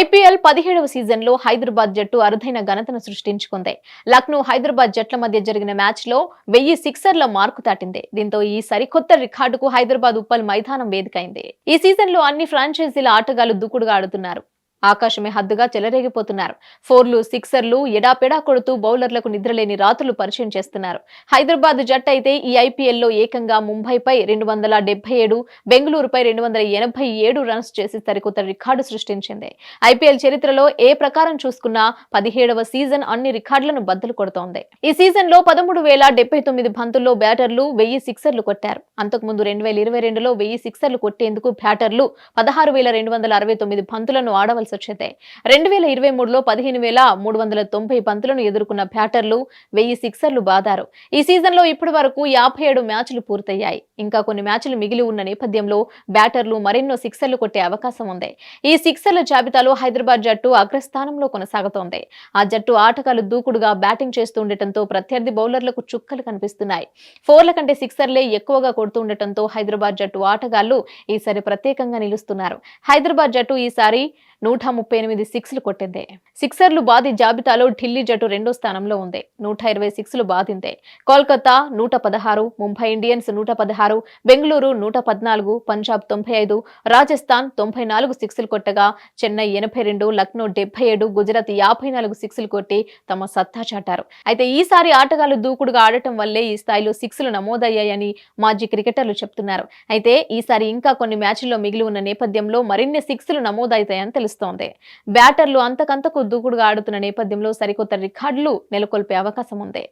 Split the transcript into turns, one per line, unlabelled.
IPL 17వ సీజన్లో హైదరాబాద్ జట్టు అరుదైన ఘనతను సృష్టించుకుంది. లక్నో, హైదరాబాద్ జట్ల మధ్య జరిగిన మ్యాచ్లో 1000 సిక్సర్ల మార్కు దాటింది. దీంతో ఈ సరికొత్త రికార్డుకు హైదరాబాద్ ఉప్పల్ మైదానం వేదికైంది. ఈ సీజన్లో అన్ని ఫ్రాంచైజీల ఆటగాళ్లు దూకుడుగా ఆడుతున్నారు. ఆకాశమే హద్దుగా చెలరేగిపోతున్నారు. ఫోర్లు, సిక్సర్లు ఎడాపెడా కొడుతూ బౌలర్లకు నిద్రలేని రాత్రులు పరిచయం చేస్తున్నారు. హైదరాబాద్ జట్టు అయితే ఈ ఐపీఎల్లో ఏకంగా ముంబైపై 277, బెంగళూరుపై 287 రన్స్ చేసి సరికొత్త రికార్డు సృష్టించింది. ఐపీఎల్ చరిత్రలో ఏ ప్రకారం చూసుకున్నా 17వ సీజన్ అన్ని రికార్డులను బద్దలు కొడుతోంది. ఈ సీజన్లో 13,079 బంతుల్లో బ్యాటర్లు 1000 సిక్సర్లు కొట్టారు. అంతకుముందు 2022లో 1000 సిక్సర్లు కొట్టేందుకు బ్యాటర్లు 16,269 బంతులను ఆడవలసి వచ్చింది. 2023లో 15,390 బంతులను ఎదుర్కొన్న బ్యాటర్లు 1000 సిక్సర్లు బాదారు. ఈ సీజన్లో ఇప్పటి వరకు 57 మ్యాచ్లు పూర్తయ్యాయి. ఇంకా కొన్ని మ్యాచ్లు మిగిలి ఉన్న నేపథ్యంలో బ్యాటర్లు మరెన్నో సిక్సర్లు కొట్టే అవకాశం ఉంది. ఈ సిక్సర్ల జాబితాలో హైదరాబాద్ జట్టు అగ్రస్థానంలో కొనసాగుతోంది. ఆ జట్టు ఆటగాళ్లు దూకుడుగా బ్యాటింగ్ చేస్తుండటంతో ప్రత్యర్థి బౌలర్లకు చుక్కలు కనిపిస్తున్నాయి. ఫోర్ల కంటే సిక్సర్లే ఎక్కువగా కొడుతుండటంతో హైదరాబాద్ జట్టు ఆటగాళ్లు ఈసారి ప్రత్యేకంగా నిలుస్తున్నారు. హైదరాబాద్ జట్టు ఈసారి 138 సిక్స్లు కొట్టింది. సిక్సర్లు బాది జాబితాలో ఢిల్లీ జట్టు రెండో స్థానంలో ఉంది. 120 సిక్స్లు బాదింది. కోల్కతా 116, ముంబై ఇండియన్స్ 116, బెంగళూరు 114, పంజాబ్ 95, రాజస్థాన్ 94 సిక్స్లు కొట్టగా చెన్నై 82, లక్నో 77, గుజరాత్ 54 సిక్స్లు కొట్టి తమ సత్తా చాటారు. అయితే ఈసారి ఆటగాళ్లు దూకుడుగా ఆడటం వల్లే ఈ స్థాయిలో సిక్స్లు నమోదయ్యాయని మాజీ క్రికెటర్లు చెప్తున్నారు. అయితే ఈసారి ఇంకా కొన్ని మ్యాచ్ల్లో మిగిలి ఉన్న నేపథ్యంలో మరిన్ని సిక్స్లు నమోదవుతాయని తెలుస్తోంది. బ్యాటర్లు అంతకంతకు దూకుడుగా ఆడుతున్న నేపథ్యంలో సరికొత్త రికార్డులు నెలకొల్పే అవకాశం ఉంది.